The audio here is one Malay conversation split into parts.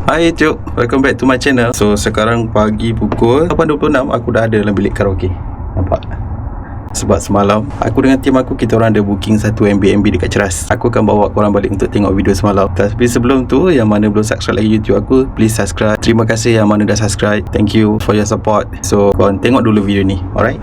Hai Cuk, welcome back to my channel. So sekarang pagi pukul 8.26, aku dah ada dalam bilik karaoke. Nampak? Sebab semalam aku dengan tim aku, kita orang ada booking satu Airbnb dekat Ceras. Aku akan bawa korang balik untuk tengok video semalam. Tapi sebelum tu, yang mana belum subscribe lagi YouTube aku, please subscribe. Terima kasih yang mana dah subscribe. Thank you for your support. So korang tengok dulu video ni. Alright?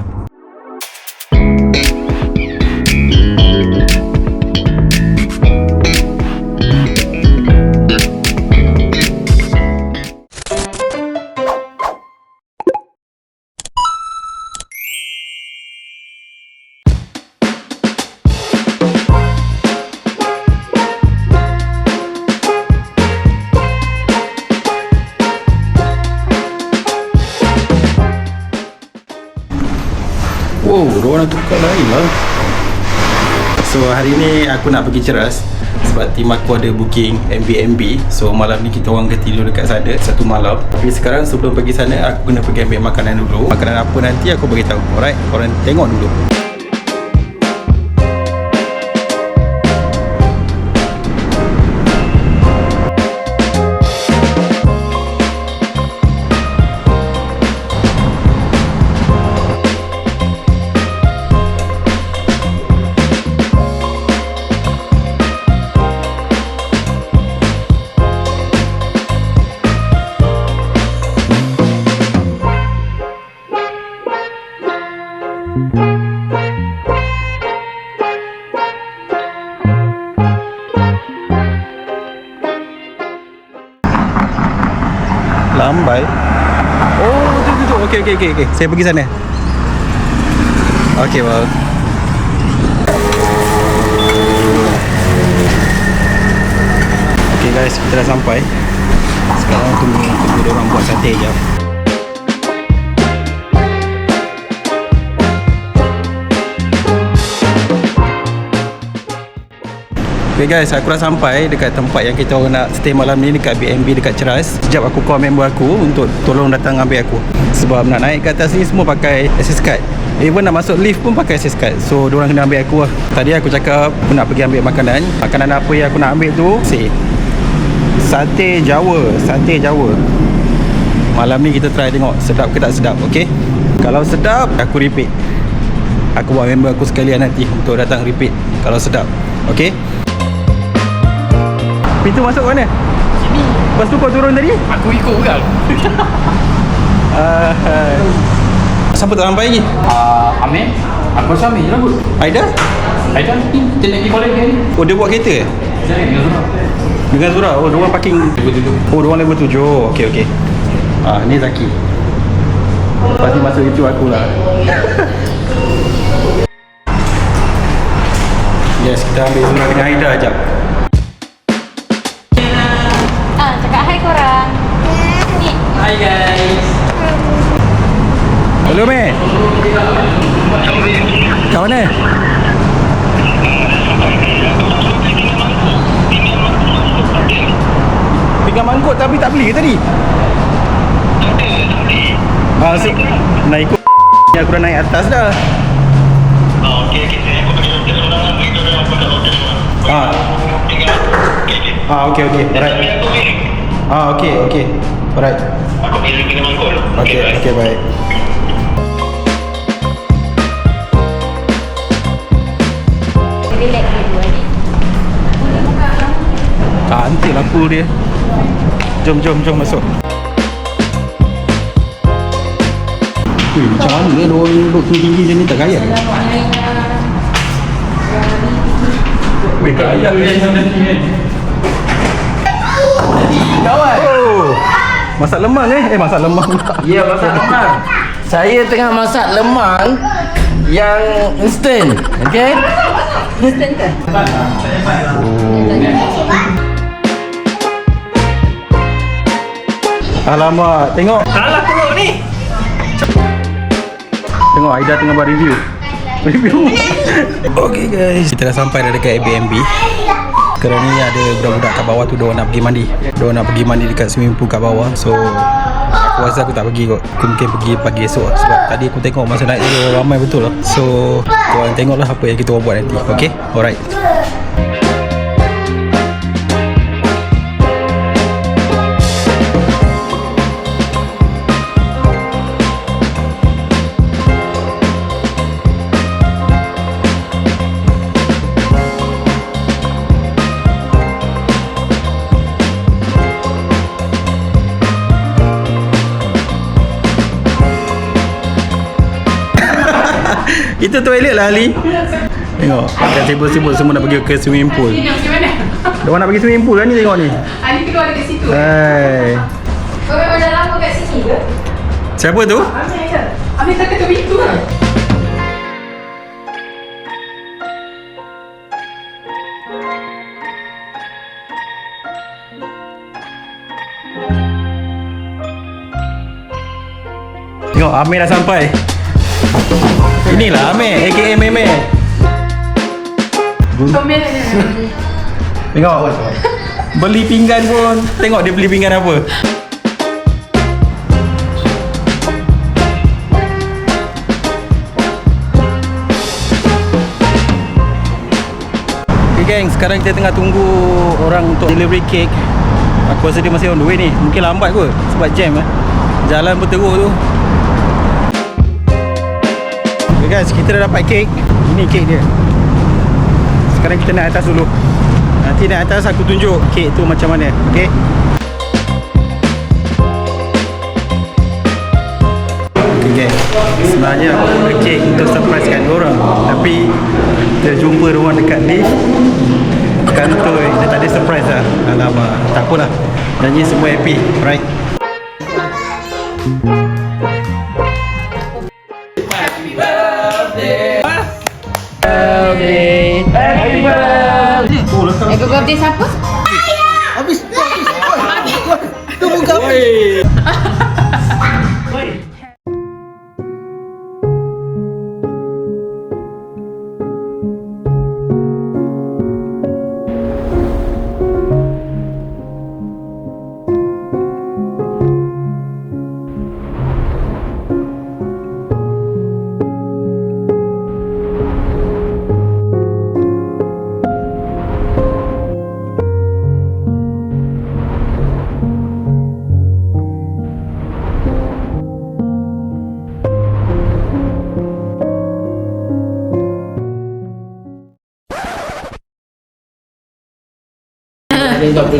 Wow, diorang nak tukar lain lah. So hari ni aku nak pergi Ceras sebab tim aku ada booking Airbnb. So malam ni kita orang akan tidur dekat sana satu malam. Tapi sekarang sebelum pergi sana, aku kena pergi ambil makanan dulu. Makanan apa nanti aku beritahu. Alright, korang tengok dulu. Lambai. Oh, betul. Okey. Saya pergi sana. Okey, well. Okey guys, kita dah sampai. Sekarang tunggu dia orang buat sate je. Okay guys, aku dah sampai dekat tempat yang kita orang nak stay malam ni, dekat BNB dekat Ceras. Sekejap aku call member aku untuk tolong datang ambil aku. Sebab nak naik ke atas ni semua pakai access card. Even nak masuk lift pun pakai access card. So diorang kena ambil aku lah. Tadi aku cakap aku nak pergi ambil makanan. Makanan apa yang aku nak ambil tu? Sate Jawa. Malam ni kita try tengok sedap ke tak sedap, okay? Kalau sedap, aku repeat. Aku buat member aku sekalian nanti untuk datang repeat kalau sedap, okay? Pintu masuk mana? Sini. Lepas tu kau turun tadi? Aku ikut kan. Siapa tak sampai lagi? Amir. Aku rasa Amir je lah kot. Aida Dia nak pergi collect dia ni. Oh, dia buat kereta ke? Dengan Zura? Oh, diorang parking Level 7. Oh, diorang level 7. Okey. Ni Zaki. Pasti masuk itu aku lah. Yes, kita ambil Zura dengan Aida sekejap. Cakap hai korang. Ni. Hi guys. Hello, Meh. Kat mana? Pinggan mangkuk tapi tak beli ke tadi? Nak ikut ni, aku dah naik atas dah. Okey. Saya aku pergi hotel seorang. Itu dia apa kat hotel seorang. Okey. Alright. Okey. Alright. Aku pergi dengan mangkuk. Okey, baik. Relax dulu ni. Cantik lampu dia. Jom masuk. Macam mana diorang duduk tinggi macam ni, tak gaya ke? Gaya Kawan. Oh, masak lemang masak lemang. Ya, masak lemang. Saya tengah masak lemang yang instant. Okey? Instant ke? Alamak, tengok. Salah perut ni. Tengok Aida tengah buat review. Okay guys, kita dah sampai dah dekat Airbnb. Sekarang ni ada budak-budak kat bawah tu, diorang nak pergi mandi. Diorang nak pergi mandi dekat swimming pool kat bawah. So aku rasa aku tak pergi kot. Aku mungkin pergi pagi esok lah. Sebab tadi aku tengok masa naik tu ramai betul lah. So korang tengoklah apa yang kita orang buat nanti. Okay, alright. Itu toilet lah Ali. Tengok, dah sibuk-sibuk semua nak pergi ke swimming pool. Diorang nak pergi swimming pool lah ni, tengok ni. Ali keluar dekat situ. Hai. Kau memang dah lama kat sini ke? Siapa tu? Amir ke? Amir tak ketuk pintu ke? Tengok, Amir dah sampai. Inilah Amir, aka Meme. Tengok, beli pinggan pun. Tengok dia beli pinggan apa. Okay geng, sekarang kita tengah tunggu orang untuk delivery cake. Aku rasa dia masih on the way ni. Mungkin lambat kot sebab jam jalan pun teruk tu. Okay guys, kita dah dapat kek. Ini kek dia. Sekarang kita naik atas dulu. Nanti naik atas aku tunjuk kek tu macam mana. Okay. Okay guys, sebenarnya aku order kek untuk surprisekan korang, tapi kita jumpa diorang dekat lift. Kantoi dia tak ada surprise lah. Alamak, tak apalah. Janji semua happy, right? Happy birthday siapa?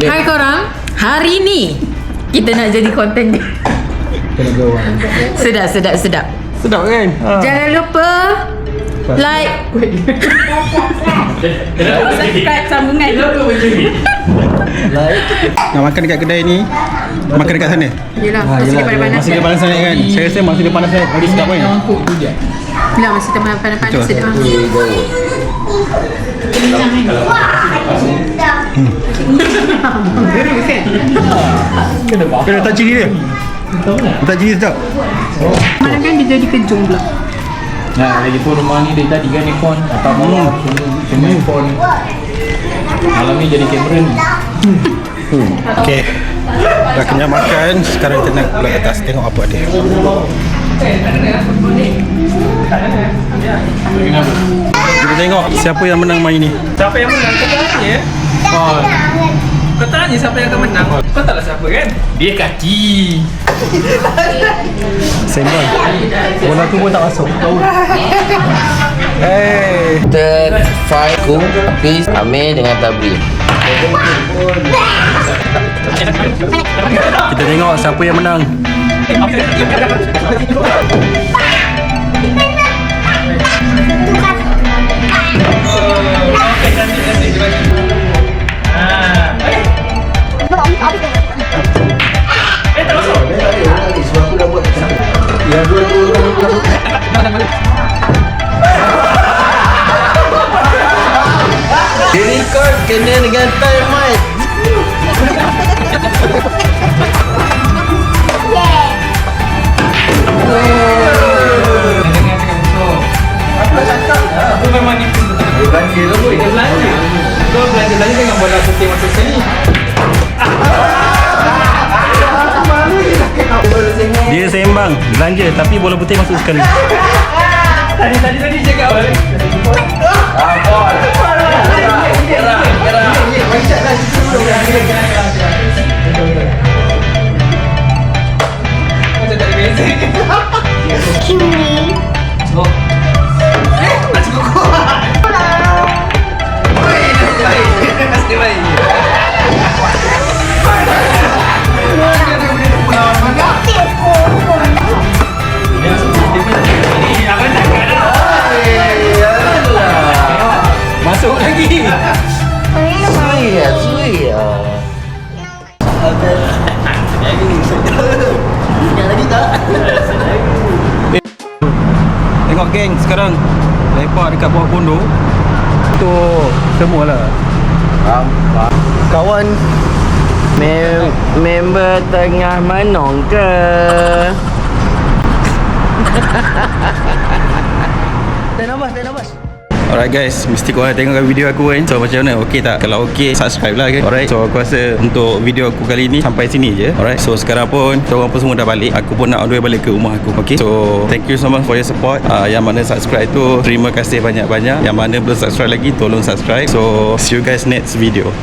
Hai korang, hari ni kita nak jadi konten dia. Sedap. Sedap kan? Jangan lupa like, subscribe sambungan. Nak makan dekat kedai ni, makan dekat sana. Yelah, masih dia panas-panas. Masih dia panas sangat kan? Saya rasa masih dia panas sangat. Lagi sedap kan? Yelah, masih dia panas-panas sedap. Kena letak cili dia. Letak cili sedap. Mana kan dia jadi kejung pula. Nah, lagi pun rumah ni dia tadi kan iPhone. Apa-apa semua iPhone. Malam ni jadi kamera ni. Okay, dah kenyang makan. Sekarang kita nak pula atas tengok apa ada. Kita tengok siapa yang menang main ni. Siapa yang menang? Kau tanya. Kau tanya siapa yang akan menang. Kau taklah siapa kan? Dia kaki. Sembang. Bola tu pun tak masuk. Hey. Third fight ku Hafiz, Amir dengan Tabri. Kita tengok siapa yang menang. Dia record kena dengan time mic. Aku memang ni dia belanja lah boy. Dia belanja. Kau belanja dengan bola putih masuk sini. Dia sembang, belanja tapi bola putih masuk sekali. Tadi cakap apa? Macam tak ada beza. Nasi baik. Abang tak kena. ya, sweet. Ingat lagi tak? Tengok geng sekarang lepak dekat bawah pondok. Untuk semualah. Kawan member tengah menong ke? Tenabas. Alright guys, mesti korang tengok video aku kan. So macam mana, okey tak? Kalau okey, subscribe lah kan. Alright, so aku rasa untuk video aku kali ni sampai sini je. Alright, so sekarang pun korang pun semua dah balik. Aku pun nak on the way balik ke rumah aku. Okay, so thank you so much for your support. Yang mana subscribe tu, terima kasih banyak-banyak. Yang mana belum subscribe lagi, tolong subscribe. So see you guys next video.